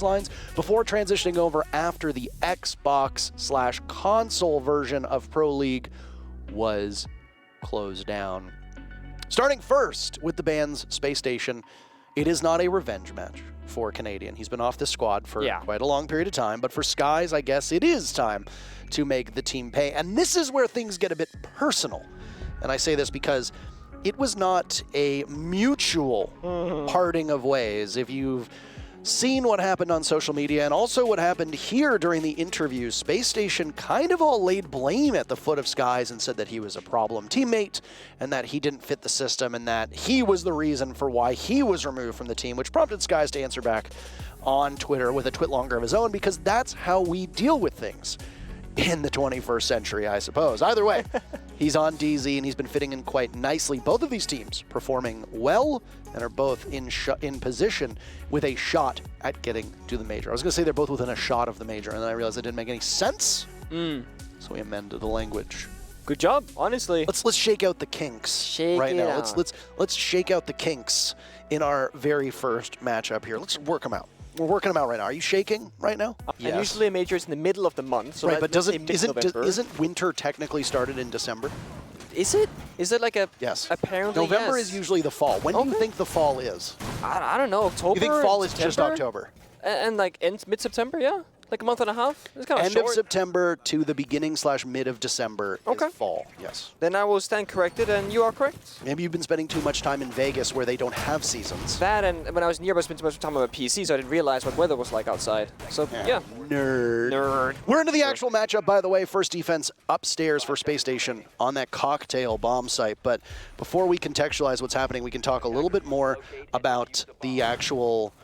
lines before transitioning over after the Xbox/console version of Pro League was closed down. Starting first with the band's Spacestation, it is not a revenge match for Canadian. He's been off the squad for quite a long period of time, but for Skies, I guess it is time to make the team pay. And this is where things get a bit personal. And I say this because it was not a mutual parting of ways. If you've seen what happened on social media and also what happened here during the interview, Spacestation kind of all laid blame at the foot of Skies and said that he was a problem teammate and that he didn't fit the system and that he was the reason for why he was removed from the team, which prompted Skies to answer back on Twitter with a twit longer of his own, because that's how we deal with things in the 21st century, I suppose. Either way, he's on DZ and he's been fitting in quite nicely. Both of these teams performing well and are both in position with a shot at getting to the major. I was going to say they're both within a shot of the major, and then I realized it didn't make any sense. So we amended the language. Good job, honestly. Let's shake out the kinks right now. Let's shake out the kinks in our very first matchup here. Let's work them out. We're working them out right now. Are you shaking right now? And usually a major is in the middle of the month. So right, but isn't winter technically started in December? Is it? Is it like a... Yes. Apparently, November is usually the fall. When do you think the fall is? I don't know. October? You think fall is just October? And like mid-September, yeah? Like a month and a half? It's kind of End short. of September to the beginning/mid of December is fall, yes. Then I will stand corrected, and you are correct. Maybe you've been spending too much time in Vegas where they don't have seasons. That, and when I was nearby, I spent too much time on my PC, so I didn't realize what weather was like outside. So, yeah. Nerd. We're into the actual matchup, by the way. First defense upstairs for Spacestation on that cocktail bomb site. But before we contextualize what's happening, we can talk a little bit more about the actual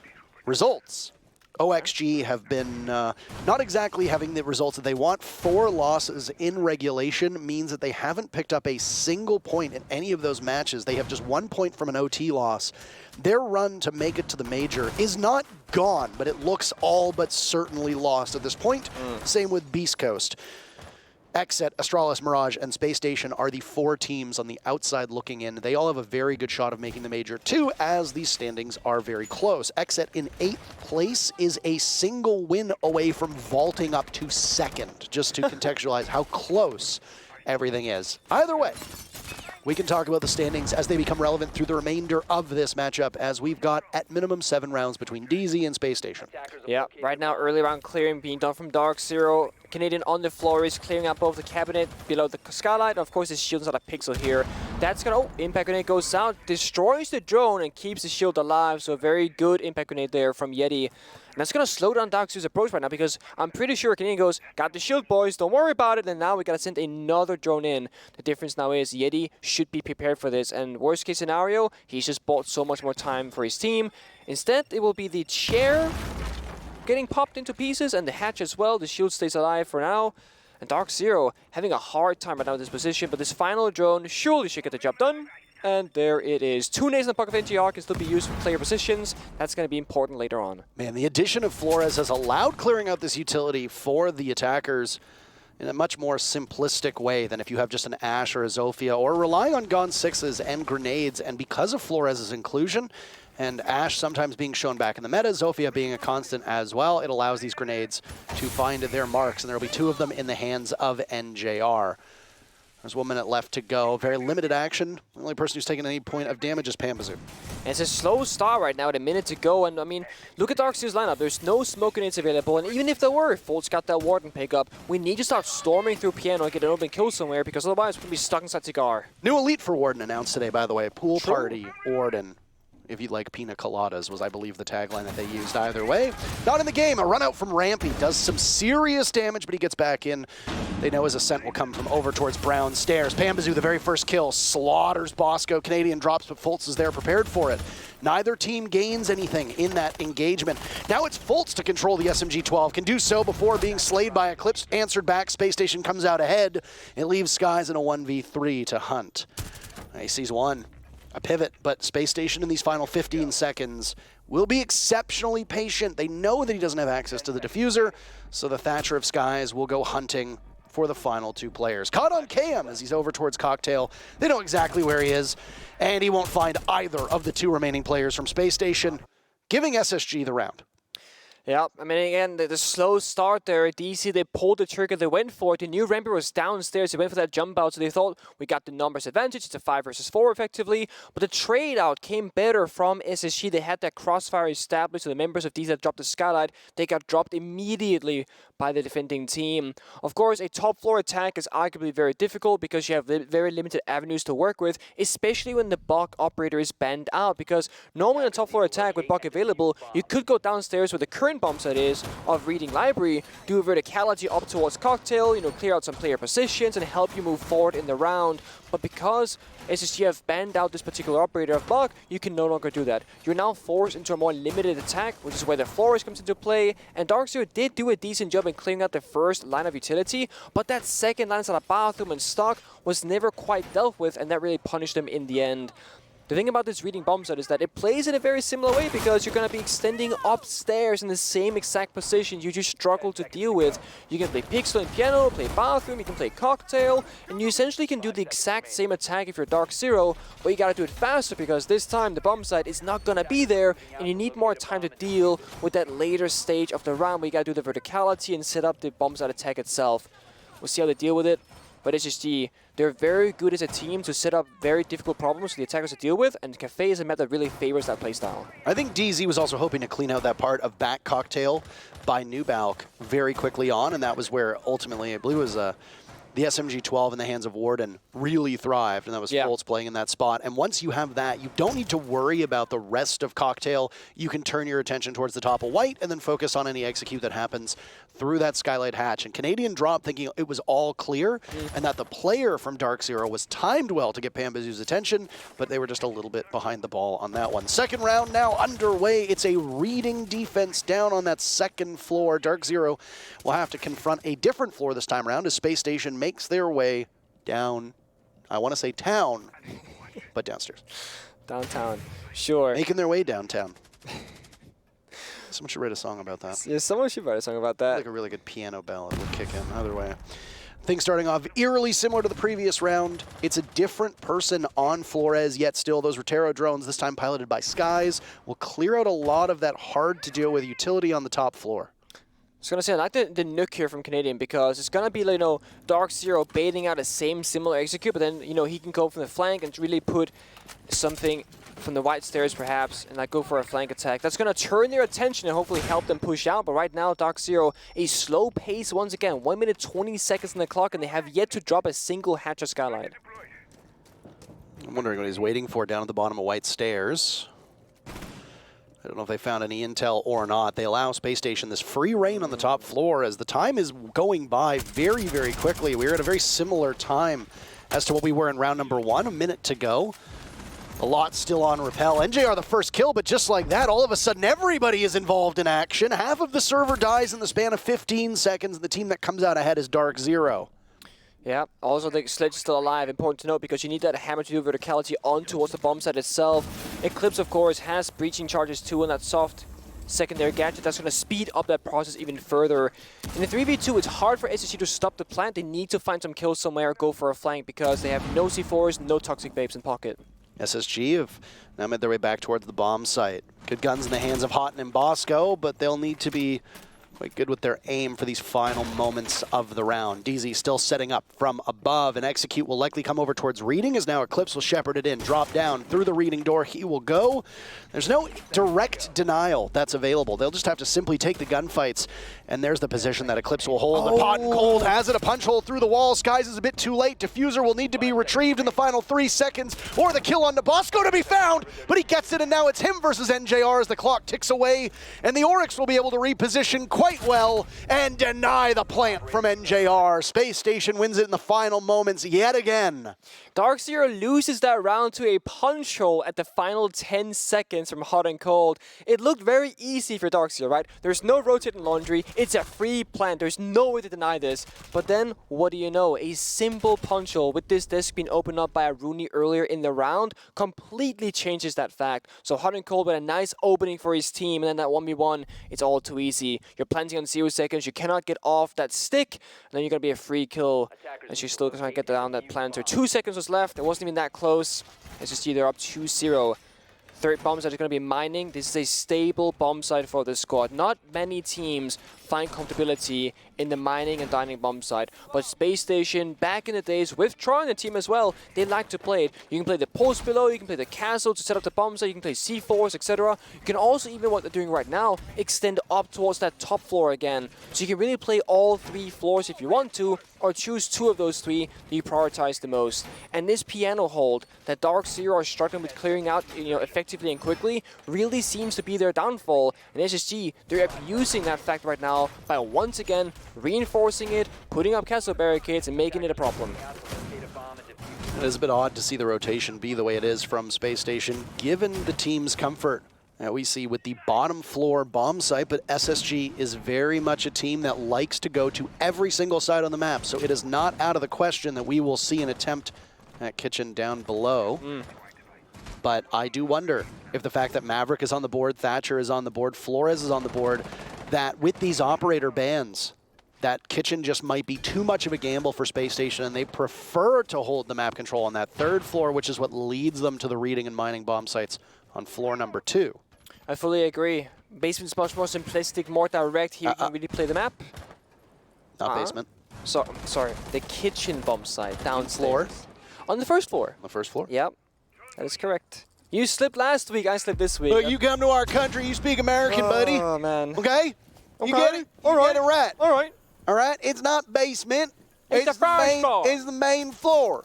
results. OXG have been not exactly having the results that they want. 4 losses in regulation means that they haven't picked up a single point in any of those matches. They have just 1 point from an OT loss. Their run to make it to the major is not gone, but it looks all but certainly lost at this point. Same with beastcoast. XSET, Astralis, Mirage, and Spacestation are the 4 teams on the outside looking in. They all have a very good shot of making the major too, as these standings are very close. XSET in 8th place is a single win away from vaulting up to 2nd, just to contextualize how close everything is. Either way, we can talk about the standings as they become relevant through the remainder of this matchup, as we've got at minimum 7 rounds between DZ and Spacestation. Yeah, right now early round clearing being done from DarkZero. Canadian on the floor is clearing up both the cabinet below the skylight. Of course, his shield's not a pixel here. That's gonna, impact grenade goes out, destroys the drone and keeps the shield alive. So a very good impact grenade there from Yeti. And that's gonna slow down DarkZero's approach right now, because I'm pretty sure Canadian goes, got the shield, boys, don't worry about it. And now we gotta send another drone in. The difference now is Yeti should be prepared for this. And worst case scenario, he's just bought so much more time for his team. Instead, it will be the chair getting popped into pieces and the hatch as well. The shield stays alive for now. And DarkZero having a hard time right now in this position, but this final drone surely should get the job done. And there it is. 2 nades in the pocket of NGR can still be used for player positions. That's going to be important later on. Man, the addition of Flores has allowed clearing out this utility for the attackers in a much more simplistic way than if you have just an Ashe or a Zofia, or relying on Gone 6s and grenades. And because of Flores' inclusion, and Ashe sometimes being shown back in the meta, Zofia being a constant as well, it allows these grenades to find their marks, and there will be 2 of them in the hands of NJR. There's 1 minute left to go. Very limited action. The only person who's taken any point of damage is Pambazoo. And it's a slow start right now with a minute to go. And I mean, look at DarkZero's lineup. There's no smoke grenades available. And even if there were, Folt's got that Warden pickup. We need to start storming through Piano and get an open kill somewhere, because otherwise we're going to be stuck inside Cigar. New Elite for Warden announced today, by the way. Pool Party, Warden. If you'd like pina coladas was, I believe, the tagline that they used. Either way, not in the game. A run out from Rampy does some serious damage, but he gets back in. They know his ascent will come from over towards Brown Stairs. Pambazoo, the very first kill, slaughters Bosco. Canadian drops, but Fultz is there prepared for it. Neither team gains anything in that engagement. Now it's Fultz to control the SMG-12. Can do so before being slayed by Eclipse. Answered back. Spacestation comes out ahead. It leaves Skies in a 1v3 to hunt. He sees one. A pivot, but Spacestation in these final 15 seconds will be exceptionally patient. They know that he doesn't have access to the diffuser, so the Thatcher of Skies will go hunting for the final 2 players. Caught on KM as he's over towards Cocktail. They know exactly where he is, and he won't find either of the 2 remaining players from Spacestation, giving SSG the round. Yeah, I mean, again, the slow start there. DC, they pulled the trigger, they went for it. They knew Rampy was downstairs, they went for that jump out, so they thought we got the numbers advantage. It's a 5 versus 4 effectively. But the trade out came better from SSG. They had that crossfire established, so the members of DC that dropped the skylight, they got dropped immediately by the defending team. Of course, a top floor attack is arguably very difficult because you have very limited avenues to work with, especially when the bug operator is banned out. Because normally on a top floor attack with bug available, you could go downstairs with the current bomb set is of reading library, do a verticality up towards cocktail, clear out some player positions and help you move forward in the round. But because SSG have banned out this particular operator of bug, you can no longer do that. You're now forced into a more limited attack, which is where the Flores comes into play. And DarkZero did do a decent job in clearing out the first line of utility, but that second line inside a bathroom and stock was never quite dealt with, and that really punished them in the end. The thing about this reading bomb set is that it plays in a very similar way because you're going to be extending upstairs in the same exact position you just struggle to deal with. You can play pixel and piano, play bathroom, you can play cocktail, and you essentially can do the exact same attack if you're DarkZero, but you got to do it faster because this time the bomb site is not going to be there and you need more time to deal with that later stage of the round where you got to do the verticality and set up the bomb site attack itself. We'll see how they deal with it. But SSG, they're very good as a team to set up very difficult problems for the attackers to deal with, and Cafe is a map that really favors that playstyle. I think DZ was also hoping to clean out that part of back cocktail by Nubalk very quickly on, and that was where ultimately, I believe it was the SMG-12 in the hands of Warden really thrived, and that was Foltz playing in that spot. And once you have that, you don't need to worry about the rest of Cocktail. You can turn your attention towards the top of White and then focus on any execute that happens through that skylight hatch. And Canadian dropped thinking it was all clear and that the player from DarkZero was timed well to get Pambazu's attention, but they were just a little bit behind the ball on that one. Second round now underway. It's a reading defense down on that second floor. DarkZero will have to confront a different floor this time around as Space Station makes their way down, I want to say town, but downstairs. Downtown, sure. Making their way downtown. Someone should write a song about that. Yeah, someone should write a song about that. Like a really good piano ballad would kick in. Either way. Things starting off eerily similar to the previous round. It's a different person on Flores, yet still those Rotero drones, this time piloted by Skies, will clear out a lot of that hard to deal with utility on the top floor. I was going to say, I like the nuke here from Canadian because it's going to be, DarkZero baiting out a similar execute, but then, he can go from the flank and really put something from the white stairs perhaps and go for a flank attack. That's going to turn their attention and hopefully help them push out, but right now DarkZero, a slow pace once again, 1 minute 20 seconds on the clock, and they have yet to drop a single hatch or skylight. I'm wondering what he's waiting for down at the bottom of white stairs. I don't know if they found any intel or not. They allow Space Station this free reign on the top floor as the time is going by very, very quickly. We're at a very similar time as to what we were in round number 1, a minute to go. A lot still on Repel. NJR the first kill, but just like that, all of a sudden everybody is involved in action. Half of the server dies in the span of 15 seconds, and the team that comes out ahead is DarkZero. Yeah, also the sledge is still alive, important to note, because you need that hammer to do verticality on towards the bomb site itself. Eclipse, of course, has breaching charges too on that soft secondary gadget. That's going to speed up that process even further. In the 3v2, it's hard for SSG to stop the plant. They need to find some kills somewhere, go for a flank, because they have no C4s, no toxic babes in pocket. SSG have now made their way back towards the bomb site. Good guns in the hands of Houghton and Bosco, but they'll need to be quite good with their aim for these final moments of the round. DZ still setting up from above, and execute will likely come over towards reading as now Eclipse will shepherd it in, drop down through the reading door. He will go. There's no direct denial that's available. They'll just have to simply take the gunfights, and there's the position that Eclipse will hold. The pot and cold has it, a punch hole through the wall. Skies is a bit too late. Diffuser will need to be retrieved in the final 3 seconds, or the kill on Bosco to be found, but he gets it, and now it's him versus NJR as the clock ticks away, and the Oryx will be able to reposition quite well and deny the plant from NJR. Space Station wins it in the final moments yet again. DarkZero loses that round to a punch hole at the final 10 seconds from Hot and Cold. It looked very easy for DarkZero, right? There's no rotating laundry. It's a free plant. There's no way to deny this. But then, what do you know? A simple punch hole with this disc being opened up by a Rooney earlier in the round completely changes that fact. So Hot and Cold with a nice opening for his team, and then that 1v1, it's all too easy. You're planting on 0 seconds. You cannot get off that stick, and then you're going to be a free kill as you're still trying to get down that planter. 2 seconds was left. It wasn't even that close. SSG, they're up 2-0. Third bomb site is going to be mining. This is a stable bomb site for the squad. Not many teams find comfortability in the mining and dining bomb site. But Space Station, back in the days, with Troy and the team as well, they like to play it. You can play the post below, you can play the castle to set up the bomb site, you can play C4s, etc. You can also, even what they're doing right now, extend up towards that top floor again. So you can really play all 3 floors if you want to, or choose 2 of those 3 that you prioritize the most. And this piano hold that DarkZero are struggling with clearing out, effectively and quickly, really seems to be their downfall. And SSG, they're abusing that fact right now by once again reinforcing it, putting up castle barricades, and making it a problem. It is a bit odd to see the rotation be the way it is from Space Station, given the team's comfort that we see with the bottom floor bomb site, but SSG is very much a team that likes to go to every single side on the map, so it is not out of the question that we will see an attempt at kitchen down below. But I do wonder if the fact that Maverick is on the board, Thatcher is on the board, Flores is on the board, that with these operator bans, that kitchen just might be too much of a gamble for Space Station, and they prefer to hold the map control on that 3rd floor, which is what leads them to the reading and mining bomb sites on floor number 2. I fully agree. Basement's much more simplistic, more direct. Here you can really play the map. Not basement. Sorry, the kitchen bomb site downstairs. Floor? On the 1st floor. On the 1st floor? Yep, that is correct. You slipped last week, I slipped this week. Look, you come to our country, you speak American, buddy. Oh, man. Okay? You get it? All right. You get it right. All right. All right? It's not basement. It's the first floor. It's the main floor.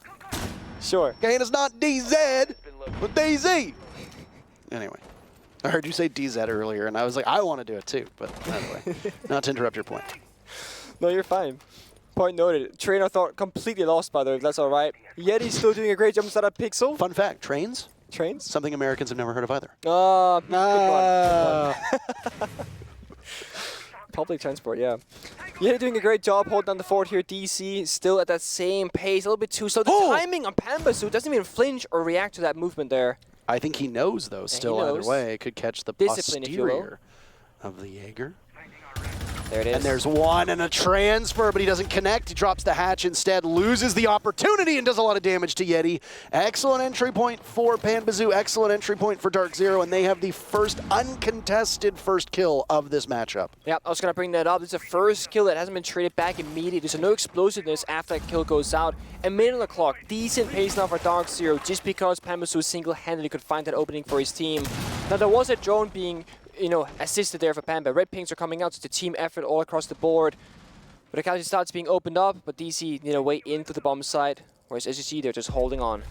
Sure. Okay, and it's not DZ, but DZ. Anyway, I heard you say DZ earlier, and I was like, I want to do it too. But anyway, not to interrupt your point. No, you're fine. Point noted. Train of thought completely lost, by the way, if that's all right. Yeti's still doing a great job inside of Pixel. Fun fact, trains? Trains? Something Americans have never heard of either. Good one. Public transport, yeah. Yeti doing a great job holding down the fort here. DC still at that same pace, a little bit too slow. The timing on Pambasu doesn't even flinch or react to that movement there. I think he knows, though, still either way. Could catch the discipline, posterior of the Jaeger. There it is. And there's one and a transfer, but he doesn't connect. He drops the hatch instead, loses the opportunity, and does a lot of damage to Yeti. Excellent entry point for Panbazoo, excellent entry point for DarkZero, and they have the first uncontested first kill of this matchup. Yeah, I was going to bring that up. It's a first kill that hasn't been traded back immediately, so no explosiveness after that kill goes out. A minute on the clock, decent pace now for DarkZero, just because Panbazoo single-handedly could find that opening for his team. Now, there was a drone being assisted there for Pamba. Red pings are coming out, so it's a team effort all across the board. But the country starts being opened up, but DC, way into the bomb site, whereas SSG, they're just holding on.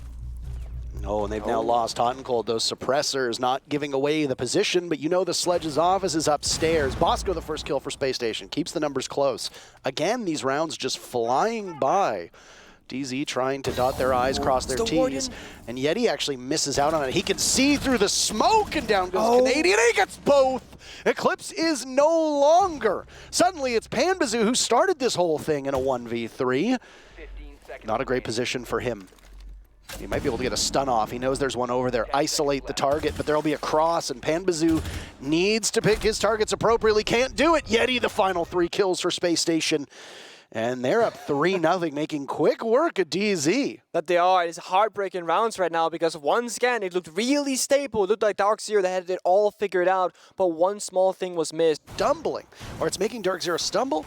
Oh, and they've now lost hot and cold. Those suppressors not giving away the position, but the Sledge's office is upstairs. Bosco, the first kill for Space Station, keeps the numbers close. Again, these rounds just flying by. DZ trying to dot their I's, cross their T's, and Yeti actually misses out on it. He can see through the smoke, and down goes Canadian. He gets both. Eclipse is no longer. Suddenly, it's Panbazoo who started this whole thing in a 1v3. Not a great position for him. He might be able to get a stun off. He knows there's one over there. Isolate the target, but there'll be a cross, and Panbazoo needs to pick his targets appropriately. Can't do it. Yeti, the final 3 kills for Space Station. And they're up 3-0, making quick work of DZ. That they are. It's heartbreaking rounds right now because once again, it looked really stable. It looked like DarkZero, they had it all figured out, but one small thing was missed. Stumbling, or it's making DarkZero stumble,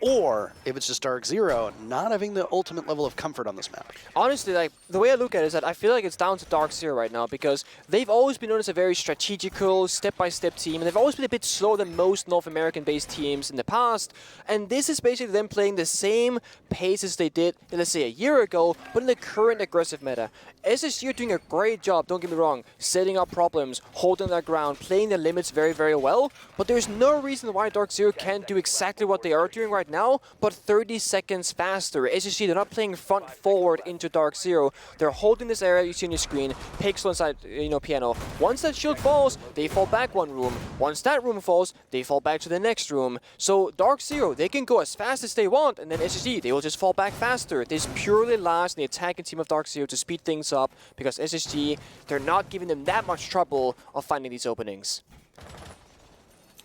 or if it's just DarkZero not having the ultimate level of comfort on this map. Honestly, the way I look at it is that I feel like it's down to DarkZero right now because they've always been known as a very strategical, step-by-step team, and they've always been a bit slower than most North American-based teams in the past. And this is basically them playing the same pace as they did, let's say, a year ago, but in the current aggressive meta. SSG are doing a great job, don't get me wrong, setting up problems, holding their ground, playing their limits very, very well, but there's no reason why DarkZero can't do exactly what they are doing right now, but 30 seconds faster. SSG, they're not playing front forward into DarkZero. They're holding this area you see on your screen, Pixel inside, piano. Once that shield falls, they fall back one room. Once that room falls, they fall back to the next room. So DarkZero, they can go as fast as they want, and then SSG, they will just fall back faster. This purely lies in the attacking team of DarkZero to speed things up, because SSG, they're not giving them that much trouble of finding these openings.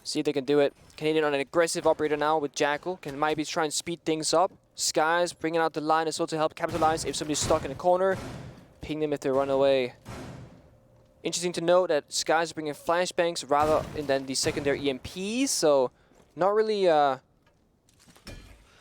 See if they can do it. Canadian on an aggressive operator now with Jackal. Can maybe try and speed things up. Skies bringing out the line as well to help capitalize if somebody's stuck in a corner. Ping them if they run away. Interesting to note that Sky's bringing flashbangs rather than the secondary EMPs, so not really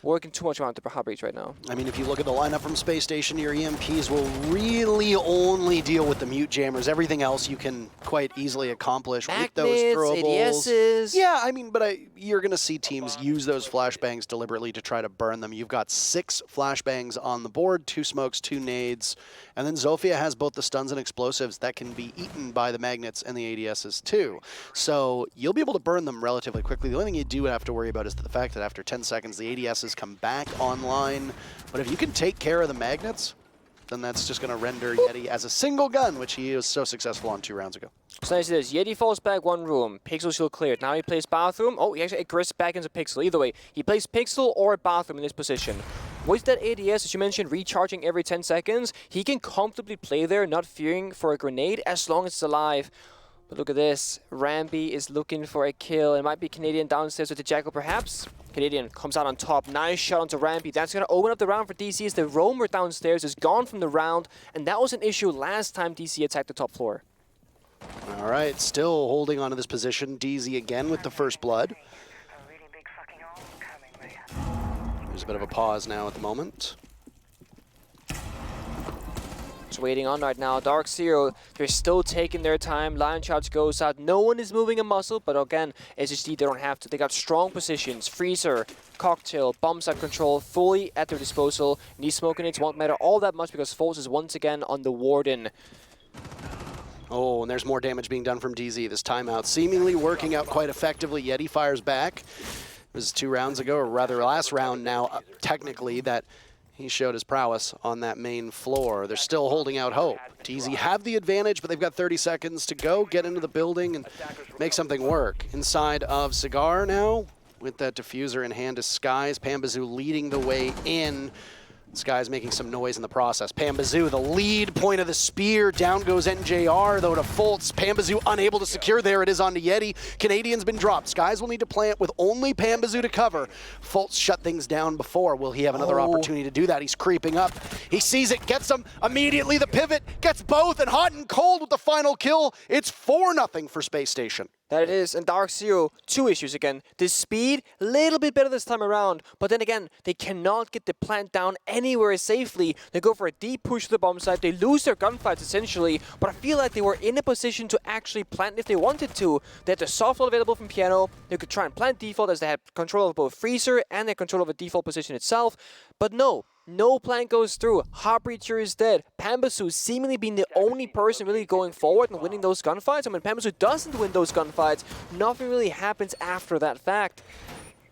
working too much around the hub breach right now. I mean, if you look at the lineup from Space Station, your EMPs will really only deal with the mute jammers. Everything else you can quite easily accomplish with those throwables. ADSs. Yeah, I mean, but you're going to see teams use those flashbangs deliberately to try to burn them. You've got 6 flashbangs on the board, 2 smokes, 2 nades, and then Zofia has both the stuns and explosives that can be eaten by the magnets and the ADSs too. So you'll be able to burn them relatively quickly. The only thing you do have to worry about is the fact that after 10 seconds, the ADSs come back online. But if you can take care of the magnets, then that's just going to render Yeti as a single gun, which he was so successful on 2 rounds ago. So nice this. Yeti falls back 1 room. Pixel still cleared. Now he plays bathroom. Oh, he actually aggressed back into Pixel. Either way, he plays Pixel or bathroom in this position. With that ADS, as you mentioned, recharging every 10 seconds, he can comfortably play there, not fearing for a grenade as long as it's alive. But look at this. Ramby is looking for a kill. It might be Canadian downstairs with the Jackal, perhaps. Canadian comes out on top. Nice shot onto Ramby. That's going to open up the round for DC as the roamer downstairs is gone from the round. And that was an issue last time DC attacked the top floor. All right, still holding on to this position. DZ again with the first blood. There's a bit of a pause now at the moment. Just waiting on right now. DarkZero, they're still taking their time. Lion Charge goes out. No one is moving a muscle, but again, SSG, they don't have to. They got strong positions. Freezer, Cocktail, bomb site control, fully at their disposal. And these smoking nades won't matter all that much because Foles is once again on the Warden. Oh, and there's more damage being done from DZ. This timeout seemingly working out quite effectively. Yeti fires back. It was 2 rounds ago, or rather last round now, technically, that he showed his prowess on that main floor. They're still holding out hope. DZ have the advantage, but they've got 30 seconds to go, get into the building, and make something work. Inside of Cigar now, with that diffuser in hand is Skies. Pambazoo leading the way in. Sky's making some noise in the process. Pambazoo, the lead point of the spear. Down goes NJR, though, to Fultz. Pambazoo unable to secure. There it is onto Yeti. Canadian's been dropped. Skies will need to plant with only Pambazoo to cover. Fultz shut things down before. Will he have another opportunity to do that? He's creeping up. He sees it, gets him. Immediately the pivot, gets both, and hot and cold with the final kill. It's 4-0 for Space Station. That it is, and DarkZero, 2 issues again. The speed, a little bit better this time around, but then again, they cannot get the plant down anywhere safely. They go for a deep push to the bomb site. They lose their gunfights essentially, but I feel like they were in a position to actually plant if they wanted to. They had the soft wall available from Piano. They could try and plant default as they had control of both Freezer and their control of the default position itself, but no. No plant goes through. Heartbreacher is dead. Pambazoo seemingly being the only person really going forward and winning those gunfights. And when Pambazoo doesn't win those gunfights, nothing really happens after that fact.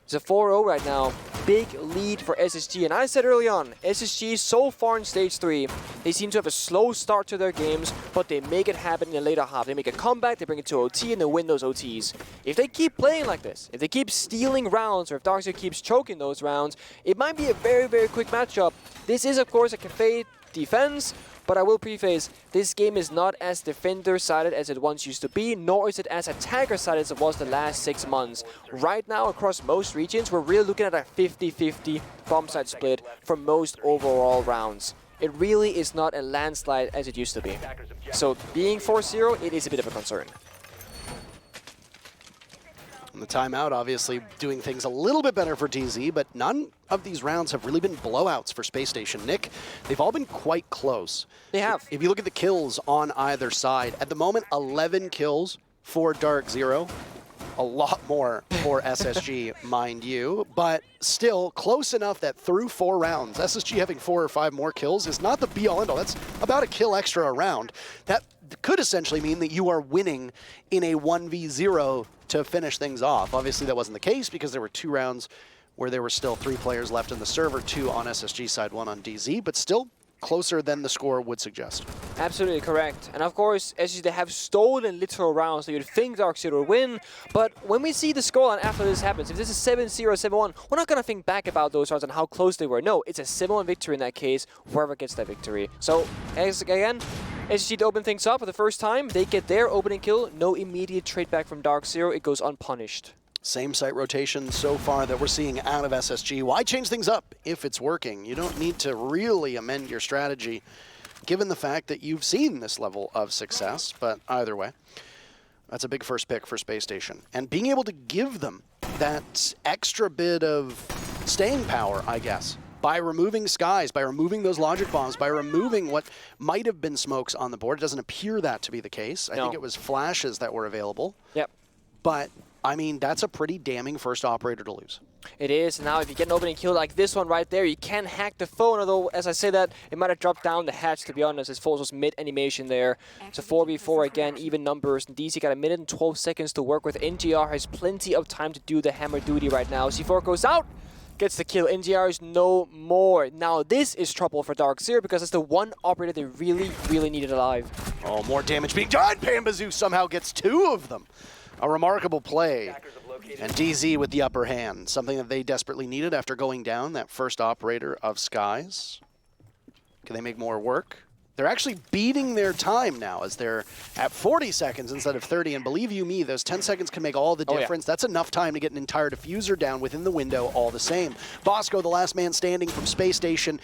It's a 4-0 right now. Big lead for SSG. And I said early on, SSG so far in Stage 3, they seem to have a slow start to their games, but they make it happen in the later half. They make a comeback, they bring it to OT, and they win those OTs. If they keep playing like this, if they keep stealing rounds, or if DarkZero keeps choking those rounds, it might be a very, very quick matchup. This is, of course, a Cafe defense, but I will preface, this game is not as defender-sided as it once used to be, nor is it as attacker-sided as it was the last 6 months. Right now, across most regions, we're really looking at a 50-50 bomb site split for most overall rounds. It really is not a landslide as it used to be. So being 4-0, it is a bit of a concern. And the timeout obviously doing things a little bit better for DZ, but none of these rounds have really been blowouts for Space Station. Nick, they've all been quite close. They have. If you look at the kills on either side, at the moment, 11 kills for DarkZero. A lot more for SSG, mind you, but still close enough that through 4 rounds, SSG having 4 or 5 more kills is not the be-all end-all. That's about a kill extra a round. That could essentially mean that you are winning in a 1v0 to finish things off. Obviously, that wasn't the case because there were 2 rounds where there were still 3 players left in the server, 2 on SSG side, 1 on DZ, but still closer than the score would suggest. Absolutely correct. And of course, as they have stolen literal rounds, so you'd think DarkZero would win, but when we see the scoreline after this happens, if this is 7-0, 7-1, we're not going to think back about those rounds and how close they were. No, it's a 7-1 victory in that case, whoever gets that victory. So, again, SSG to open things up for the first time, they get their opening kill, no immediate trade back from DarkZero, it goes unpunished. Same site rotation so far that we're seeing out of SSG. Why change things up if it's working? You don't need to really amend your strategy given the fact that you've seen this level of success. But either way, that's a big first pick for Space Station. And being able to give them that extra bit of staying power, I guess, by removing skies, by removing those logic bombs, by removing what might have been smokes on the board. It doesn't appear that to be the case. I think it was flashes that were available. Yep. But, I mean, that's a pretty damning first operator to lose. It is. Now, if you get an opening kill like this one right there, you can hack the phone, although, as I say that, it might have dropped down the hatch, to be honest. His Force was mid-animation there. It's a 4v4 again, even numbers. And DC got 1 minute and 12 seconds to work with. NGR has plenty of time to do the hammer duty right now. C4 goes out, gets the kill. NGR is no more. Now, this is trouble for DarkZero because it's the one operator they really, really needed alive. Oh, more damage being done. Pambazoo somehow gets 2 of them. A remarkable play. And DZ with the upper hand, something that they desperately needed after going down that first operator of Skies. Can they make more work? They're actually beating their time now as they're at 40 seconds instead of 30. And believe you me, those 10 seconds can make all the difference. That's enough time to get an entire diffuser down within the window all the same. Bosco, the last man standing from Space Station.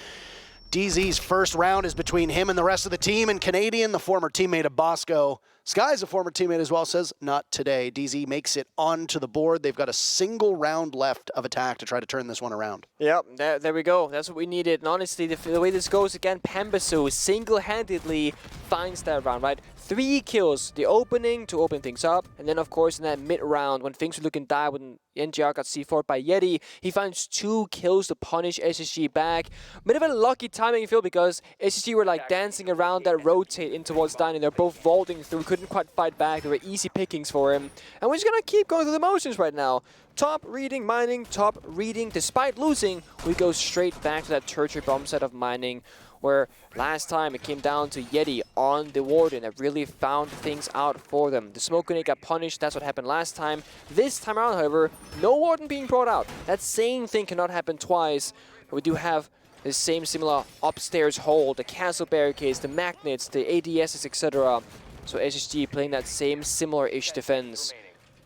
DZ's first round is between him and the rest of the team, and Canadian, the former teammate of Bosco. Sky's a former teammate as well, says not today. DZ makes it onto the board. They've got a single round left of attack to try to turn this one around. Yep, there we go. That's what we needed. And honestly, the way this goes again, Pambazoo single-handedly finds that round, right? 3 kills, the opening to open things up, and then of course in that mid-round when things were looking dire, when NGR got C4'd by Yeti, he finds 2 kills to punish SSG back. Bit of a lucky timing, I feel, because SSG were like dancing around that rotate in towards Dining. They're both vaulting through, couldn't quite fight back. They were easy pickings for him. And we're just gonna keep going through the motions right now. Top reading, mining, top reading. Despite losing, we go straight back to that tertiary bomb set of mining, where last time it came down to Yeti on the Warden that really found things out for them. The smoke grenade got punished, that's what happened last time. This time around, however, no Warden being brought out. That same thing cannot happen twice. But we do have the same similar upstairs hold, the castle barricades, the magnets, the ADSs, etc. So SSG playing that same similar-ish defense,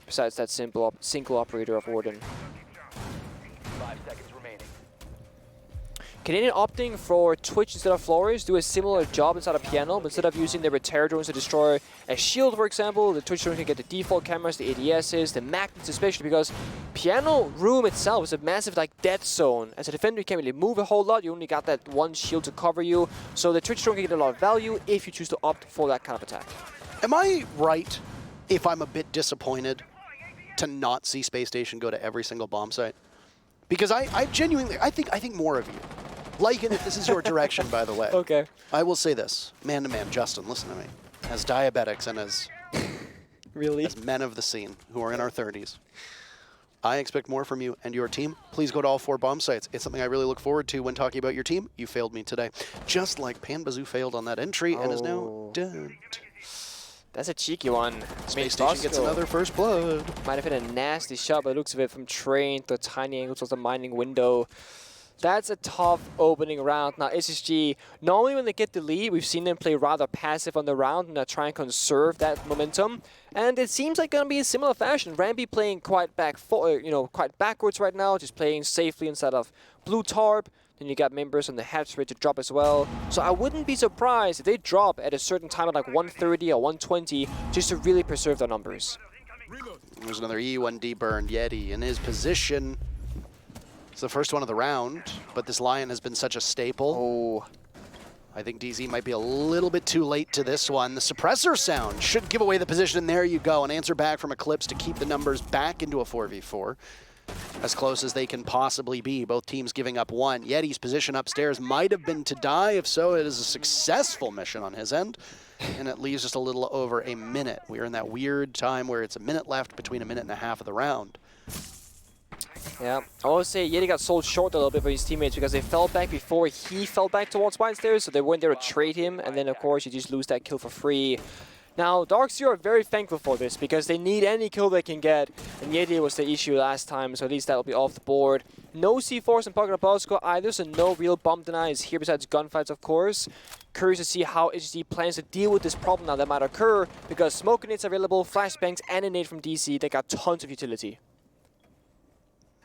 besides that single operator of Warden. 5 seconds remaining. Canadian opting for Twitch instead of Flores, do a similar job inside of Piano, but instead of using the repair drones to destroy a shield, for example, the Twitch drones can get the default cameras, the ADSs, the magnets especially, because Piano room itself is a massive like dead zone. As a defender, you can't really move a whole lot, you only got that one shield to cover you, so the Twitch drone can get a lot of value if you choose to opt for that kind of attack. Am I right if I'm a bit disappointed to not see Space Station go to every single bomb site? Because I genuinely, I think more of you. Like it if this is your direction, by the way. Okay. I will say this, man to man, Justin, listen to me. As diabetics and as men of the scene who are in our 30s, I expect more from you and your team. Please go to all 4 bomb sites. It's something I really look forward to when talking about your team. You failed me today. Just like Pambazoo failed on that entry and is now dead. That's a cheeky one. Space Station gets another first blood. Might have been a nasty shot, but it looks of it from Train, the tiny angle towards the mining window. That's a tough opening round. Now, SSG, normally when they get the lead, we've seen them play rather passive on the round and try and conserve that momentum. And it seems like going to be a similar fashion. Rambi playing quite quite backwards right now, just playing safely inside of blue tarp. Then you got members on the hatch ready to drop as well. So I wouldn't be surprised if they drop at a certain time at like 130 or 120 just to really preserve their numbers. There's another E1D burned Yeti in his position. It's the first one of the round, but this Lion has been such a staple. Oh. I think DZ might be a little bit too late to this one. The suppressor sound should give away the position. There you go. An answer back from Eclipse to keep the numbers back into a 4v4. As close as they can possibly be. Both teams giving up 1. Yeti's position upstairs might have been to die. If so, it is a successful mission on his end. And it leaves just a little over a minute. We're in that weird time where it's a minute left between a minute and a half of the round. Yeah, I will say Yeti got sold short a little bit by his teammates because they fell back before he fell back towards white stairs, so they went there to trade him, and then of course you just lose that kill for free. Now, DarkZero are very thankful for this because they need any kill they can get, and Yeti was the issue last time, so at least that'll be off the board. No C4s in Pocket of Bosco either, so no real bomb denies here besides gunfights, of course. Curious to see how SSG plans to deal with this problem now that might occur, because smoke grenades available, flashbangs, and a nade from DC, they got tons of utility.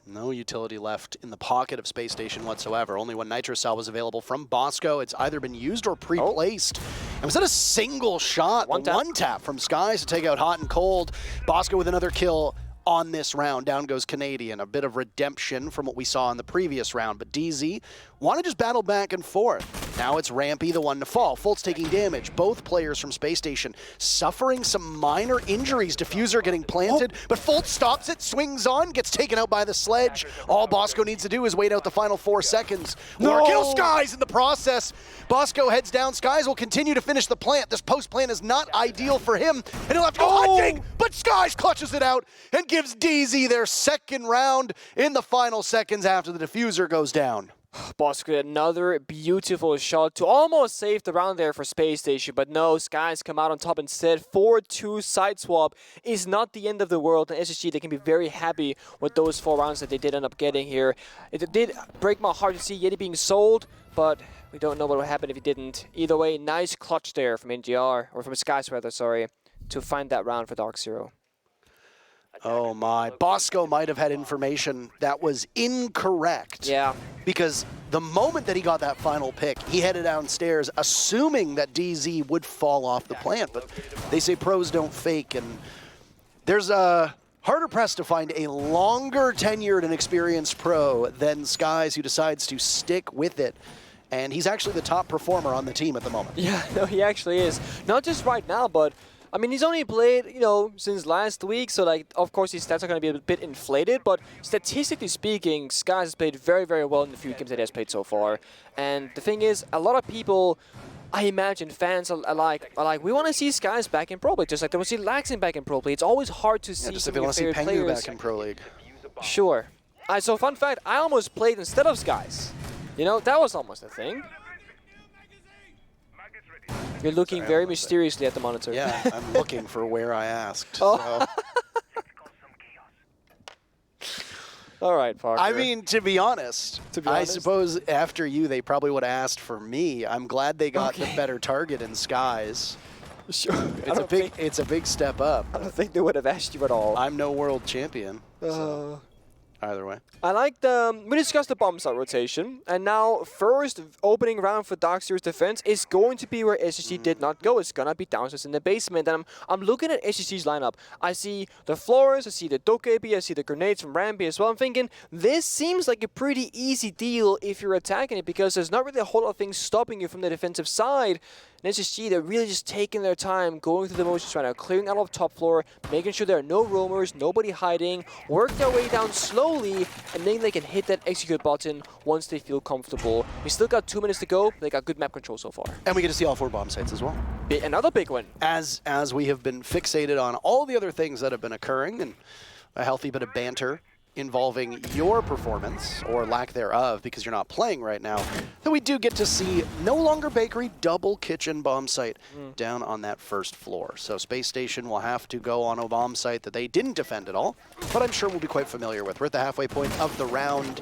No utility left in the pocket of Space Station whatsoever. Only one Nitro Cell was available from Bosco. It's either been used or pre-placed. And was that a single shot? One tap from Skies to take out Hot and Cold. Bosco with another kill on this round. Down goes Canadian. A bit of redemption from what we saw in the previous round. But DZ want to just battle back and forth. Now it's Rampy, the one to fall. Fultz taking damage. Both players from Space Station suffering some minor injuries. Diffuser getting planted, but Fultz stops it, swings on, gets taken out by the sledge. All Bosco needs to do is wait out the final 4 seconds. Or kill Skies in the process. Bosco heads down. Skies will continue to finish the plant. This post plant is not ideal for him, and he'll have to go hunting, but Skies clutches it out and gives DZ their second round in the final seconds after the diffuser goes down. Bosco with another beautiful shot to almost save the round there for Space Station, but no, Skies come out on top instead. 4-2 side swap is not the end of the world, and SSG, they can be very happy with those 4 rounds that they did end up getting here. It did break my heart to see Yeti being sold, but we don't know what would happen if he didn't. Either way, nice clutch there from NGR, or from Skies rather, sorry, to find that round for DarkZero. Oh my, Bosco might have had information that was incorrect. Yeah. Because the moment that he got that final pick, he headed downstairs assuming that DZ would fall off the plant. But they say pros don't fake, and there's a harder pressed to find a longer tenured and experienced pro than Skies who decides to stick with it. And he's actually the top performer on the team at the moment. Yeah, no, he actually is. Not just right now, but I mean, he's only played, you know, since last week, so, like, of course, his stats are going to be a bit inflated, but statistically speaking, Skies has played very, very well in the few games that he has played so far. And the thing is, a lot of people, I imagine, fans are like, we want to see Skies back in Pro League, just like they want to see Laxing back in Pro League. It's always hard to see just some if they of want your to see favorite Pengu players. back in Pro League. Sure. So, fun fact, I almost played instead of Skies. You know, that was almost a thing. You're looking very mysteriously at the monitor. Yeah, I'm looking for where I asked. Oh. So. All right, Parker. I mean, to be honest, I suppose after you, they probably would have asked for me. I'm glad they got the better target in Skies. Sure. It's a big step up. I don't think they would have asked you at all. I'm no world champion. So either way. I like we discussed the bomb site rotation, and now first opening round for DarkZero's defense is going to be where SSG did not go. It's gonna be downstairs in the basement, and I'm looking at SSG's lineup. I see the floors, I see the dokebi, I see the grenades from Rampy as well. I'm thinking this seems like a pretty easy deal if you're attacking it, because there's not really a whole lot of things stopping you from the defensive side. And SSG, they're really just taking their time, going through the motions right now, clearing out of top floor, making sure there are no roamers, nobody hiding, work their way down slowly, and then they can hit that execute button once they feel comfortable. We still got 2 minutes to go. They got good map control so far. And we get to see all 4 bomb sites as well. Another big one. As we have been fixated on all the other things that have been occurring, and a healthy bit of banter involving your performance, or lack thereof, because you're not playing right now, that we do get to see no longer bakery, double kitchen bomb site down on that first floor. So Space Station will have to go on a bomb site that they didn't defend at all, but I'm sure we'll be quite familiar with. We're at the halfway point of the round,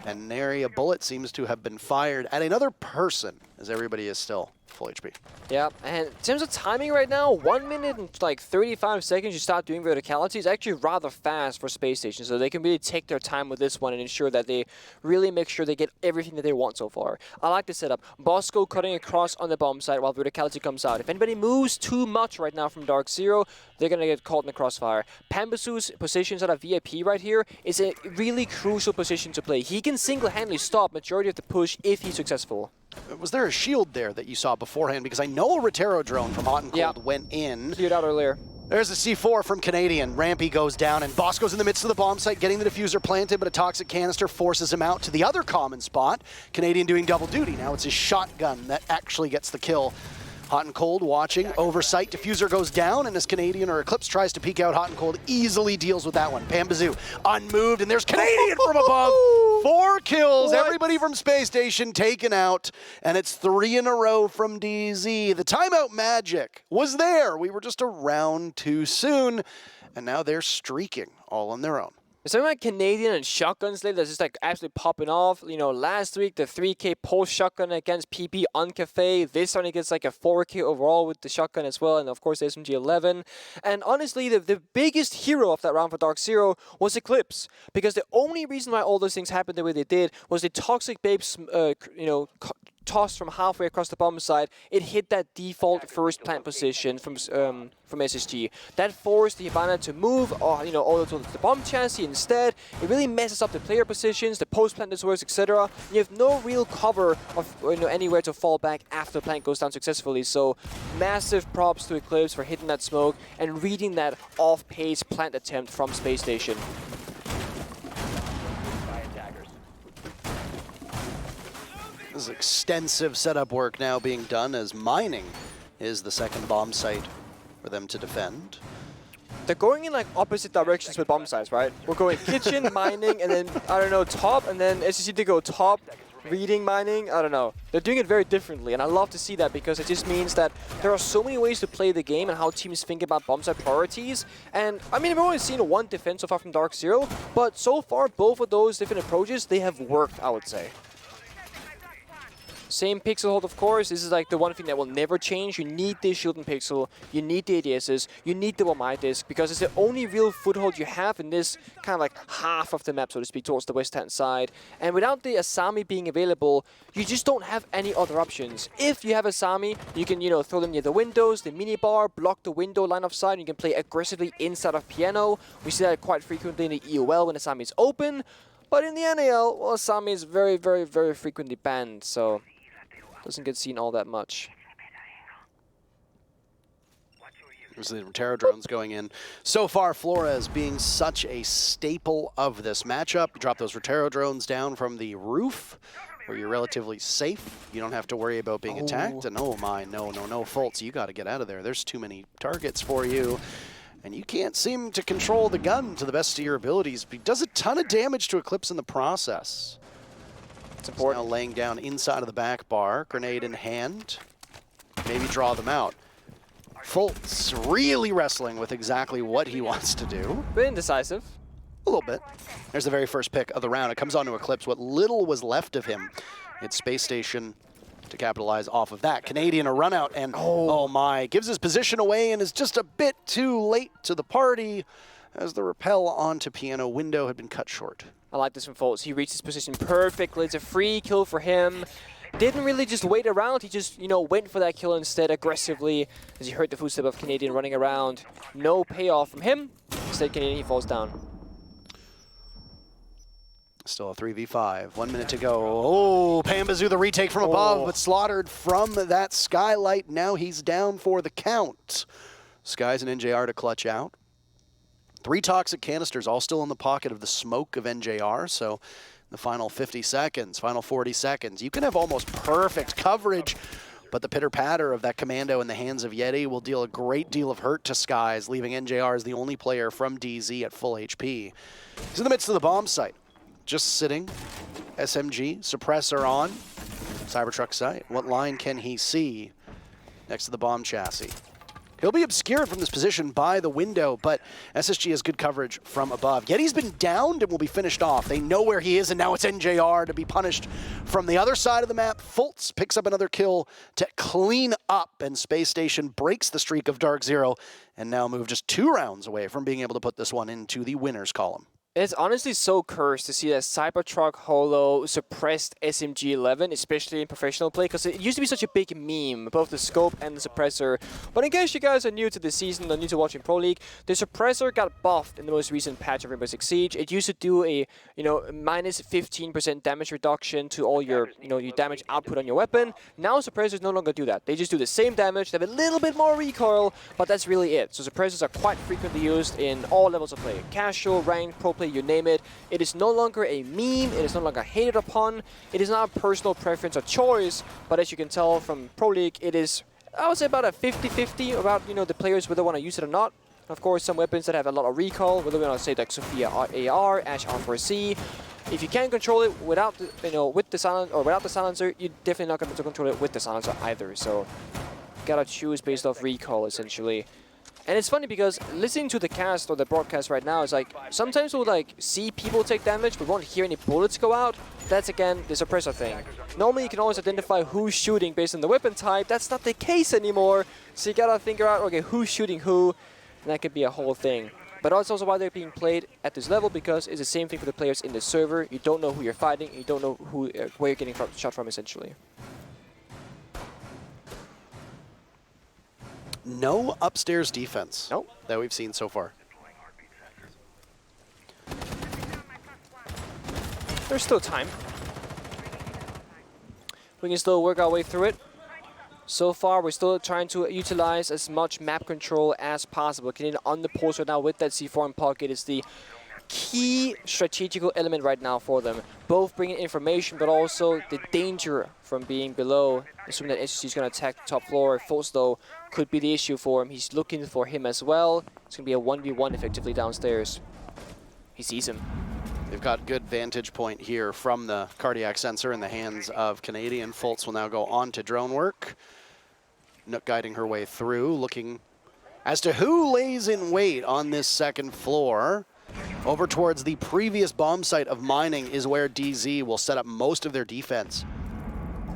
and nary a bullet seems to have been fired at another person, as everybody is still full HP. Yeah, and in terms of timing right now, 1 minute and like 35 seconds you start doing verticality is actually rather fast for Space Station, so they can really take their time with this one and ensure that they really make sure they get everything that they want so far. I like the setup. Bosco cutting across on the bomb site while verticality comes out. If anybody moves too much right now from DarkZero, they're going to get caught in the crossfire. Pambasu's positions at a VIP right here is a really crucial position to play. He can single-handedly stop majority of the push if he's successful. Was there a shield there that you saw beforehand? Because I know a Rotero drone from Hot and Cold went in. Cleared out earlier. There's a C4 from Canadian. Rampy goes down, and Bosco's in the midst of the bomb site, getting the diffuser planted, but a toxic canister forces him out to the other common spot. Canadian doing double duty. Now it's his shotgun that actually gets the kill. Hot and Cold watching, oversight, diffuser goes down, and as Canadian or Eclipse tries to peek out, Hot and Cold easily deals with that one. Pambazoo unmoved, and there's Canadian from above. 4 kills, everybody from Space Station taken out, and it's 3 in a row from DZ. The timeout magic was there. We were just a round too soon, and now they're streaking all on their own. Something like Canadian and shotguns lately that's just like absolutely popping off. You know, last week the 3K pulse shotgun against PP on Cafe. This only gets like a 4K overall with the shotgun as well, and of course the SMG 11. And honestly, the biggest hero of that round for DarkZero was Eclipse, because the only reason why all those things happened the way they did was the Toxic Babes, tossed from halfway across the bomb side. It hit that default first plant position from SSG. That forced the Hibana to move, all to the bomb chassis instead. It really messes up the player positions, the post plant destroyers, etc. You have no real cover of anywhere to fall back after the plant goes down successfully. So massive props to Eclipse for hitting that smoke and reading that off-pace plant attempt from Space Station. This is extensive setup work now being done as mining is the second bomb site for them to defend. They're going in like opposite directions with bomb sites, right? We're going kitchen, mining, and then, I don't know, top, and then SSG to go top, reading, mining, I don't know. They're doing it very differently, and I love to see that because it just means that there are so many ways to play the game and how teams think about bomb site priorities. And, I mean, we've only seen one defense so far from DarkZero, but so far, both of those different approaches, they have worked, I would say. Same pixel hold, of course. This is like the one thing that will never change. You need this shield and pixel, you need the ADSs, you need the Wamai disc, because it's the only real foothold you have in this kind of like half of the map, so to speak, towards the west-hand side. And without the Asami being available, you just don't have any other options. If you have Asami, you can, throw them near the windows, the minibar, block the window line of sight, and you can play aggressively inside of piano. We see that quite frequently in the EOL when Asami is open. But in the NAL, well, Asami is very, very, very frequently banned, so doesn't get seen all that much. There's the Terror drones going in. So far, Flores being such a staple of this matchup. You drop those Rotero drones down from the roof, where you're relatively safe. You don't have to worry about being attacked. And oh my, no, Fultz, you got to get out of there. There's too many targets for you. And you can't seem to control the gun to the best of your abilities. But he does a ton of damage to Eclipse in the process. It's important. Now laying down inside of the back bar, grenade in hand. Maybe draw them out. Fultz really wrestling with exactly what he wants to do. Bit indecisive. A little bit. There's the very first pick of the round. It comes on to Eclipse. What little was left of him. It's Space Station to capitalize off of that. Canadian a run out, and oh my, gives his position away and is just a bit too late to the party as the rappel onto piano window had been cut short. I like this from Fultz. He reached his position perfectly. It's a free kill for him. Didn't really just wait around. He just, went for that kill instead aggressively as he heard the footstep of Canadian running around. No payoff from him. Instead, Canadian, he falls down. Still a 3v5. 1 minute to go. Oh, Pambazoo, the retake from above, but slaughtered from that skylight. Now he's down for the count. Skies and NJR to clutch out. 3 toxic canisters, all still in the pocket of the smoke of NJR. So in the final 50 seconds, final 40 seconds, you can have almost perfect coverage, but the pitter-patter of that commando in the hands of Yeti will deal a great deal of hurt to Skies, leaving NJR as the only player from DZ at full HP. He's in the midst of the bomb site, just sitting. SMG, suppressor on, Cybertruck sight. What line can he see next to the bomb chassis? He'll be obscured from this position by the window, but SSG has good coverage from above. Yeti's been downed and will be finished off. They know where he is, and now it's NJR to be punished from the other side of the map. Fultz picks up another kill to clean up, and Space Station breaks the streak of DarkZero and now move just 2 rounds away from being able to put this one into the winners column. It's honestly so cursed to see that Cybertruck Holo suppressed SMG 11, especially in professional play, because it used to be such a big meme, both the scope and the suppressor. But in case you guys are new to the season or new to watching Pro League, the suppressor got buffed in the most recent patch of Rainbow Six Siege. It used to do a, minus 15% damage reduction to all your, your damage output on your weapon. Now suppressors no longer do that. They just do the same damage, they have a little bit more recoil, but that's really it. So suppressors are quite frequently used in all levels of play. Casual, ranked, pro play, you name it. It is no longer a meme, it is no longer hated upon, it is not a personal preference or choice, but as you can tell from Pro League, it is, I would say, about a 50-50 about, the players whether they want to use it or not. Of course, some weapons that have a lot of recoil, whether we want to say like Sophia AR, Ash R4C, if you can't control it without, with the silence or without the silencer, you're definitely not going to control it with the silencer either. So, gotta choose based off recoil essentially. And it's funny because listening to the cast or the broadcast right now is like, sometimes we'll like see people take damage, but we won't hear any bullets go out. That's again the suppressor thing. Normally you can always identify who's shooting based on the weapon type. That's not the case anymore. So you gotta figure out, okay, who's shooting who, and that could be a whole thing. But that's also why they're being played at this level, because it's the same thing for the players in the server. You don't know who you're fighting, you don't know who where you're getting shot from essentially. No upstairs defense Nope. that we've seen so far. There's still time. We can still work our way through it. So far, we're still trying to utilize as much map control as possible. Canadian on the post right now with that C4 in pocket is the key strategical element right now for them. Both bringing information, but also the danger from being below. Assuming that SSG is going to attack the top floor. Fultz, though, could be the issue for him. He's looking for him as well. It's going to be a 1v1 effectively downstairs. He sees him. They've got good vantage point here from the cardiac sensor in the hands of Canadian. Fultz will now go on to drone work. Nook guiding her way through, looking as to who lays in wait on this second floor. Over towards the previous bomb site of mining is where DZ will set up most of their defense.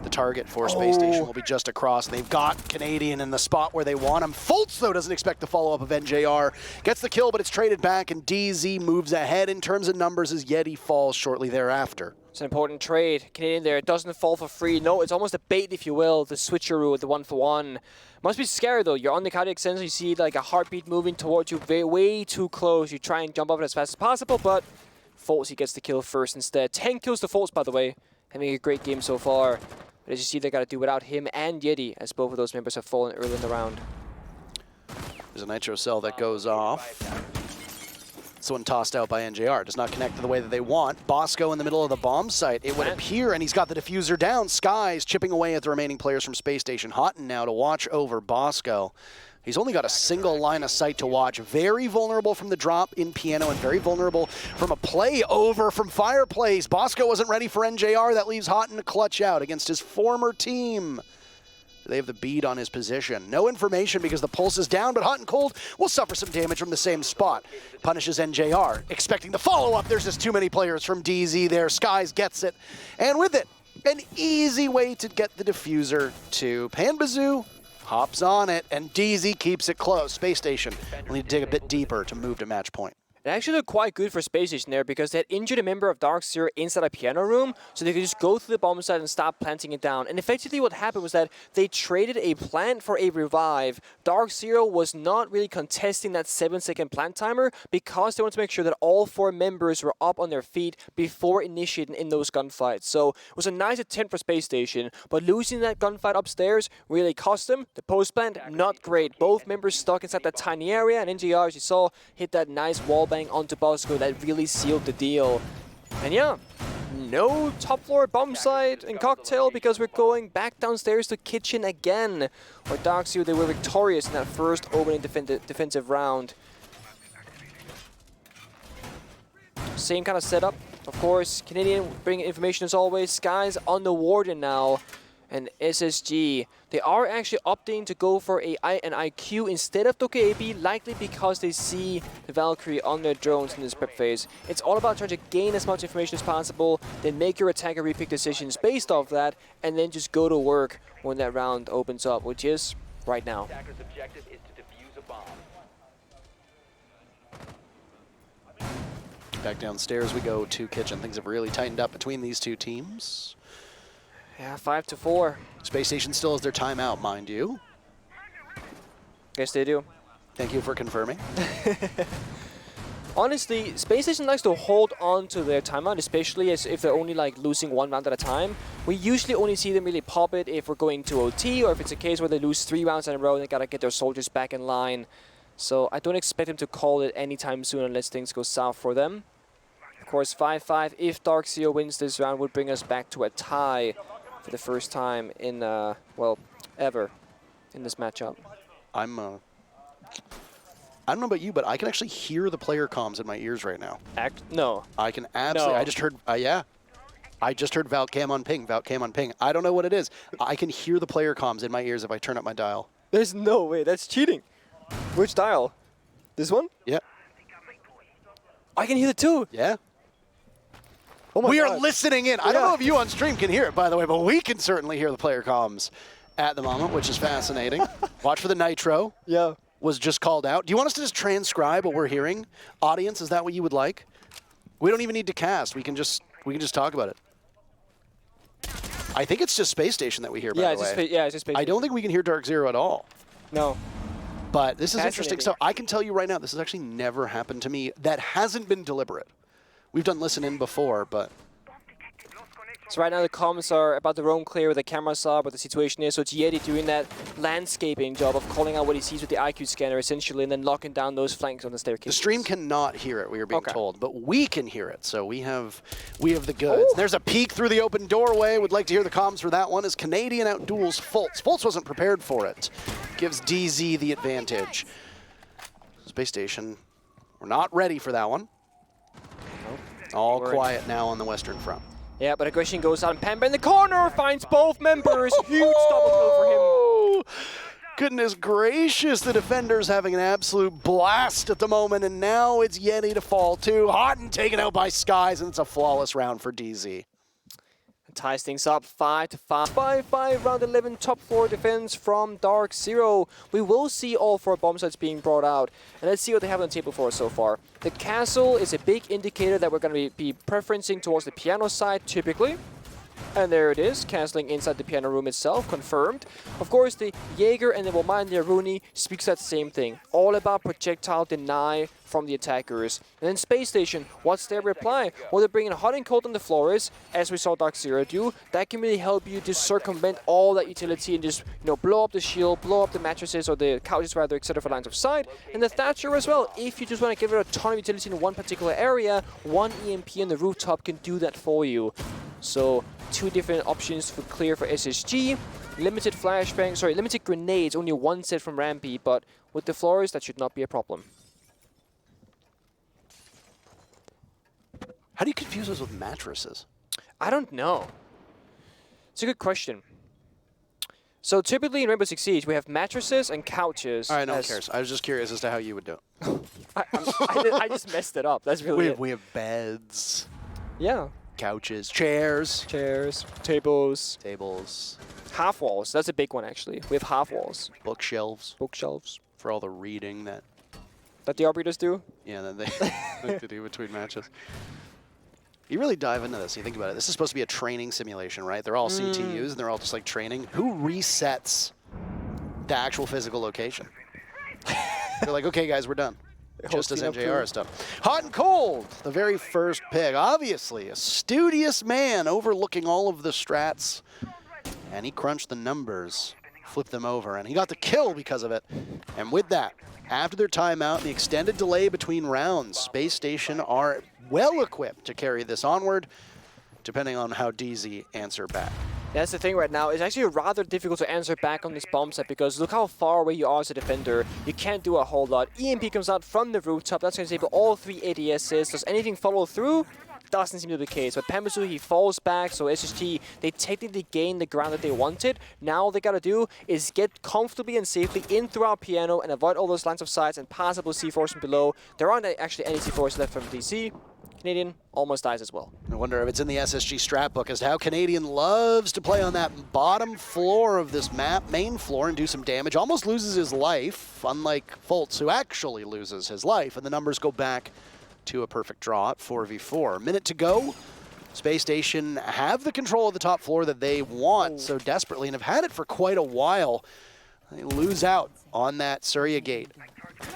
The target for Space Station will be just across. They've got Canadian in the spot where they want him. Fultz, though, doesn't expect the follow-up of NJR. Gets the kill, but it's traded back, and DZ moves ahead in terms of numbers as Yeti falls shortly thereafter. It's an important trade. Canadian there, it doesn't fall for free. No, it's almost a bait, if you will, the switcheroo with the 1-for-1. Must be scary, though. You're on the cardiac sensor, you see like a heartbeat moving towards you way too close. You try and jump off it as fast as possible, but Fultz, he gets the kill first instead. 10 kills to Fultz, by the way. Having a great game so far. But as you see, they got to do without him and Yeti, as both of those members have fallen early in the round. There's a nitro cell that goes off. This one tossed out by NJR. Does not connect to the way that they want. Bosco in the middle of the bomb site, it would appear, and he's got the diffuser down. Skies chipping away at the remaining players from Space Station. Houghton now to watch over Bosco. He's only got a single line of sight to watch. Very vulnerable from the drop in Piano and very vulnerable from a play over from Fireplace. Bosco wasn't ready for NJR. That leaves Houghton to clutch out against his former team. They have the bead on his position. No information because the pulse is down, but Hot and Cold will suffer some damage from the same spot. Punishes NJR, expecting the follow-up. There's just too many players from DZ there. Skies gets it, and with it, an easy way to get the diffuser to Panbazoo. Hops on it, and DZ keeps it close. Space Station will need to dig a bit deeper to move to match point. It actually looked quite good for Space Station there because they had injured a member of DarkZero inside a piano room, so they could just go through the bomb site and stop planting it down. And effectively what happened was that they traded a plant for a revive. DarkZero was not really contesting that 7-second plant timer because they wanted to make sure that all 4 members were up on their feet before initiating in those gunfights. So it was a nice attempt for Space Station, but losing that gunfight upstairs really cost them. The post plant, not great. Both members stuck inside that tiny area, and NGR, as you saw, hit that nice wall bang onto Bosco that really sealed the deal. And yeah, no top floor bomb site and cocktail because we're going back downstairs to kitchen again. Where DarkZero, they were victorious in that first opening defensive round. Same kind of setup. Of course, Canadian bringing information as always. Skies on the warden now. And SSG, they are actually opting to go for an IQ instead of Dokeabi, likely because they see the Valkyrie on their drones in this prep phase. It's all about trying to gain as much information as possible, then make your attacker repick decisions based off that, and then just go to work when that round opens up, which is right now. Attacker's objective is to defuse a bomb. Back downstairs we go to kitchen. Things have really tightened up between these two teams. Yeah, 5-4. Space Station still has their timeout, mind you. Guess they do. Thank you for confirming. Honestly, Space Station likes to hold on to their timeout, especially as if they're only like losing 1 round at a time. We usually only see them really pop it if we're going to OT, or if it's a case where they lose 3 rounds in a row and they gotta get their soldiers back in line. So I don't expect them to call it anytime soon unless things go south for them. Of course, 5-5, if DarkZero wins this round, would bring us back to a tie for the first time in, well, ever in this matchup. I don't know about you, but I can actually hear the player comms in my ears right now. No. I can absolutely, No. I just heard, yeah. I just heard Valcam on ping, Valcam on ping. I don't know what it is. I can hear the player comms in my ears if I turn up my dial. There's no way, that's cheating. Which dial? This one? Yeah. I can hear it too. Yeah. Oh my We God. are listening in. I don't know if you on stream can hear it, by the way, but we can certainly hear the player comms at the moment, which is fascinating. Watch for the nitro. Yeah. Was just called out. Do you want us to just transcribe what we're hearing? Audience, is that what you would like? We don't even need to cast. We can just talk about it. I think it's just Space Station that we hear, by the way. It's just Space I don't think we can hear DarkZero at all. No. But this is interesting Fascinating. stuff. I can tell you right now, this has actually never happened to me. That hasn't been deliberate. We've done listen in before, but So right now the comms are about the roam clear, where the cameras are, what the situation is. So it's Yeti doing that landscaping job of calling out what he sees with the IQ scanner, essentially, and then locking down those flanks on the staircase. the stream cannot hear it, we are being Okay. told, but we can hear it. So we have the goods. There's a peek through the open doorway. Would like to hear the comms for that one as Canadian outduels Fultz. Fultz wasn't prepared for it. Gives DZ the advantage. Space Station, we're not ready for that one. All quiet now on the Western Front. Yeah, but aggression goes out, and Pamba in the corner finds both members. Huge double kill for him. Oh, goodness gracious, the defender's having an absolute blast at the moment, and now it's Yeti to fall too. Houghton taken out by Skies, and it's a flawless round for DZ. Ties things up 5-5. 5-5 round 11 top floor defense from DarkZero. We will see all 4 bomb sites being brought out, and let's see what they have on the table for us so far. The castle is a big indicator that we're going to be preferencing towards the piano side typically. And there it is, castling inside the piano room itself, confirmed. Of course, the Jaeger and the Womandia Rooney speaks that same thing. All about projectile deny from the attackers. And then Space Station, what's their reply? Well, they're bringing hot and cold on the floors, as we saw DarkZero do. That can really help you to circumvent all that utility and just, you know, blow up the shield, blow up the mattresses or the couches rather, etc. for lines of sight. And the Thatcher as well. If you just want to give it a ton of utility in one particular area, one EMP on the rooftop can do that for you. So 2 different options for clear for SSG. Limited flashbang, sorry, limited grenades, only 1 set from Rampy, but with the floors, that should not be a problem. How do you confuse those with mattresses? I don't know. It's a good question. So typically in Rainbow Six Siege, we have mattresses and couches. All right, no one cares. I was just curious as to how you would do it. I just messed it up. That's really it. We have beds, Yeah. couches, chairs, Chairs, tables, tables, half walls. That's a big one, actually. We have half walls. bookshelves Bookshelves. for all the reading that That the operators do. that they like to do between matches. You really dive into this, you think about it. This is supposed to be a training simulation, right? They're all CTUs and they're all just like training. Who resets the actual physical location? They're like, okay, guys, we're done. Just as NJR has done. Hot and cold, the very first pick. Obviously, a studious man overlooking all of the strats. And he crunched the numbers, flipped them over, and he got the kill because of it. And with that, after their timeout and the extended delay between rounds, Space Station are well equipped to carry this onward, depending on how DZ answer back. That's the thing right now. It's actually rather difficult to answer back on this bomb set because look how far away you are as a defender. You can't do a whole lot. EMP comes out from the rooftop. That's going to save all 3 ADSs. Does anything follow through? Doesn't seem to be the case. But Pambazu, he falls back. So SSG, they technically gain the ground that they wanted. Now all they got to do is get comfortably and safely in through our piano and avoid all those lines of sights and possible C4s from below. There aren't actually any C4s left from DC. Canadian almost dies as well. I wonder if it's in the SSG strat book as to how Canadian loves to play on that bottom floor of this map, main floor, and do some damage. Almost loses his life, unlike Fultz, who actually loses his life. And the numbers go back to a perfect draw at 4v4. Minute to go. Space Station have the control of the top floor that they want so desperately and have had it for quite a while. They lose out on that Surya gate,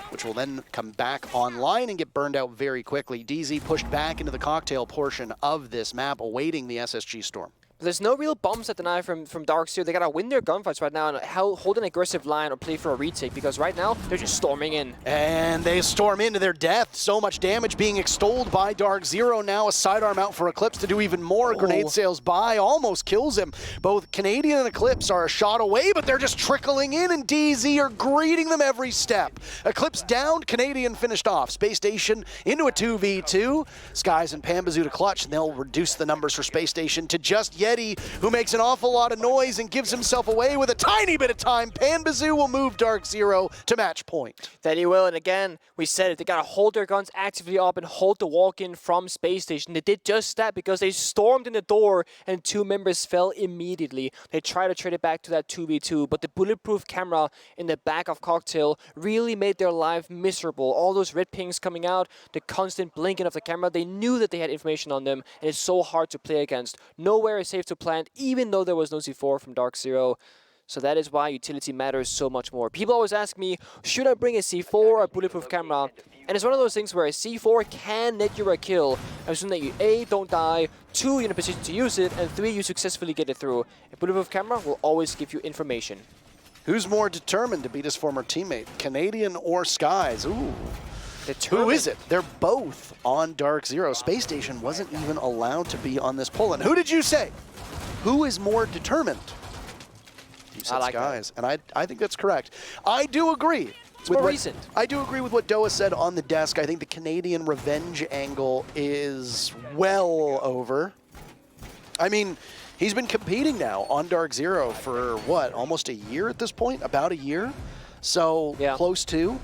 which will then come back online and get burned out very quickly. DZ pushed back into the cocktail portion of this map, awaiting the SSG storm. There's no real bombs at the knife from DarkZero. They gotta win their gunfights right now and hold an aggressive line or play for a retake because right now they're just storming in. And they storm into their death. So much damage being extolled by DarkZero. Now a sidearm out for Eclipse to do even more. Grenade sails by, almost kills him. Both Canadian and Eclipse are a shot away, but they're just trickling in, and DZ are greeting them every step. Eclipse down, Canadian finished off. Space Station into a 2v2. Skies and Pambazu to clutch, and they'll reduce the numbers for Space Station to just Yeti, who makes an awful lot of noise and gives himself away with a tiny bit of time. Panbazoo will move DarkZero to match point. Then he will, and again, we said it, they gotta hold their guns actively up and hold the walk-in from Space Station. They did just that because they stormed in the door and 2 members fell immediately. They tried to trade it back to that 2v2, but the bulletproof camera in the back of Cocktail really made their life miserable. All those red pings coming out, the constant blinking of the camera, they knew that they had information on them, and it's so hard to play against. Nowhere is safe to plant, even though there was no C4 from DarkZero. So that is why utility matters so much more. People always ask me, should I bring a C4 or a bulletproof camera? And it's one of those things where a C4 can net you a kill, assuming that you A, don't die, 2, you're in a position to use it, and 3, you successfully get it through. A bulletproof camera will always give you information. Who's more determined to beat his former teammate, Canadian or Skies? Ooh. Determined. Who is it? They're both on DarkZero. Space Station wasn't even allowed to be on this poll. And who did you say? Who is more determined? You said like Skies, and I think that's correct. I do agree. It's more recent. I do agree with what Doa said on the desk. I think the Canadian revenge angle is well over. I mean, he's been competing now on DarkZero for, what, almost a year at this point? About a year? So, yeah. Close to.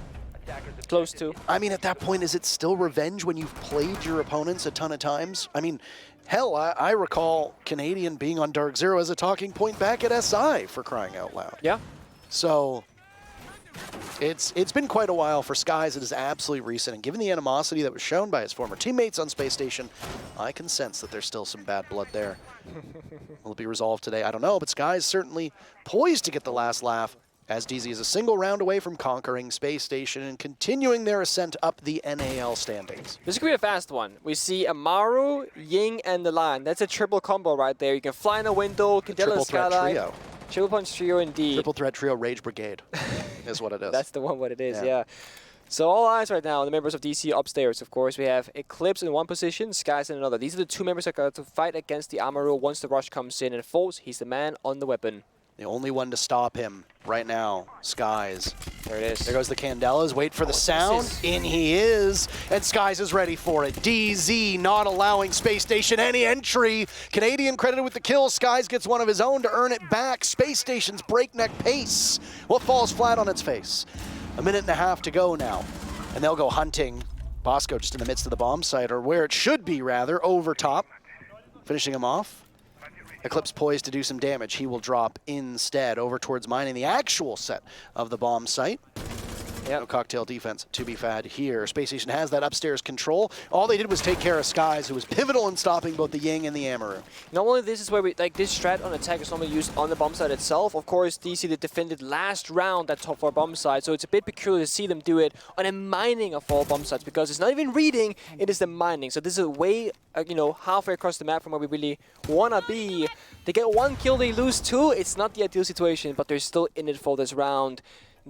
Close to. I mean, at that point, is it still revenge when you've played your opponents a ton of times? I mean, hell, I recall Canadian being on DarkZero as a talking point back at SI, for crying out loud. Yeah. So it's been quite a while for Skies. It is absolutely recent, and given the animosity that was shown by his former teammates on Space Station, I can sense that there's still some bad blood there. Will it be resolved today? I don't know, but Skies certainly poised to get the last laugh, as DZ is a single round away from conquering Space Station and continuing their ascent up the NAL standings. This could be a fast one. We see Amaru, Ying, and the Lion. That's a triple combo right there. You can fly in a window, can deal a skyline. Trio. Triple punch trio indeed. Triple threat trio, Rage Brigade is what it is. That's the one what it is, yeah. So all eyes right now on the members of DC upstairs, of course. We have Eclipse in one position, Skies in another. These are the 2 members that got to fight against the Amaru once the rush comes in. And Force, he's the man on the weapon. The only one to stop him right now, Skies. There it is. There goes the Candelas. Wait for the sound. In he is. And Skies is ready for it. DZ not allowing Space Station any entry. Canadian credited with the kill. Skies gets one of his own to earn it back. Space Station's breakneck pace. Well, falls flat on its face. 1.5 minutes to go now. And they'll go hunting. Bosco just in the midst of the bomb site, or where it should be, rather, over top. Finishing him off. Eclipse poised to do some damage. He will drop instead over towards mining the actual set of the bomb site. Yep. No cocktail defense to be had here. Space Station has that upstairs control. All they did was take care of Skies, who was pivotal in stopping both the Ying and the Amaru. Normally this is where we, like this strat on attack is normally used on the bomb site itself. Of course, DC did defended last round that top 4 bomb site, so it's a bit peculiar to see them do it on a mining of 4 bomb sites, because it's not even reading, it is the mining. So this is a way, you know, halfway across the map from where we really wanna be. They get 1 kill, they lose 2. It's not the ideal situation, but they're still in it for this round.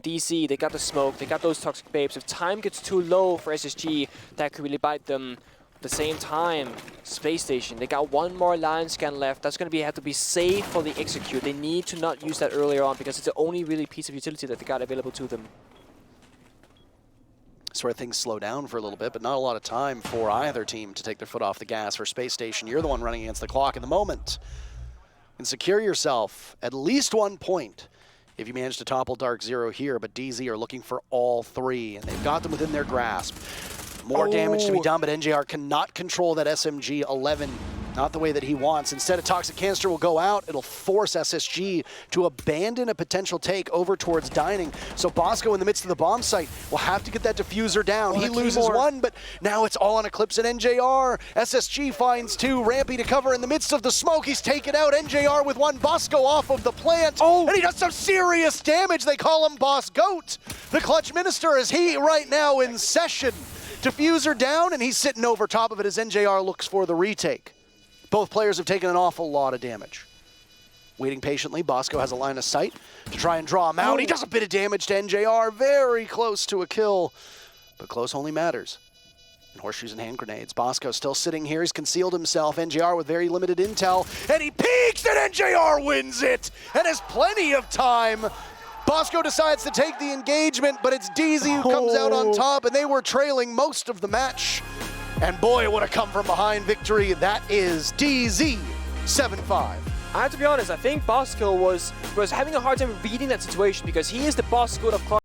DC, they got the smoke, they got those toxic babes. If time gets too low for SSG, that could really bite them. At the same time, Space Station, they got 1 more line scan left. That's going to have to be safe for the execute. They need to not use that earlier on, because it's the only really piece of utility that they got available to them. That's where things slow down for a little bit, but not a lot of time for either team to take their foot off the gas. For Space Station, you're the one running against the clock in the moment. And secure yourself at least 1 point if you manage to topple DarkZero here, but DZ are looking for all 3, and they've got them within their grasp. More damage to be done, but NJR cannot control that SMG 11, not the way that he wants. Instead, a Toxic Canister will go out. It'll force SSG to abandon a potential take over towards Dining. So Bosco, in the midst of the bomb site, will have to get that diffuser down. He loses 1, but now it's all on Eclipse and NJR. SSG finds 2. Rampy to cover in the midst of the smoke. He's taken out. NJR with 1. Bosco off of the plant. And he does some serious damage. They call him Boss Goat. The Clutch Minister is right now in session. Diffuser down, and he's sitting over top of it as NJR looks for the retake. Both players have taken an awful lot of damage. Waiting patiently, Bosco has a line of sight to try and draw him out. He does a bit of damage to NJR, very close to a kill, but close only matters. And horseshoes and hand grenades. Bosco still sitting here, he's concealed himself. NJR with very limited intel, and he peeks, and NJR wins it, and has plenty of time. Bosco decides to take the engagement, but it's DZ who comes out on top, and they were trailing most of the match. And boy, what a come from behind victory that is. DZ 7-5. I have to be honest, I think Bosco was having a hard time reading that situation because he is the boss squad of Clark.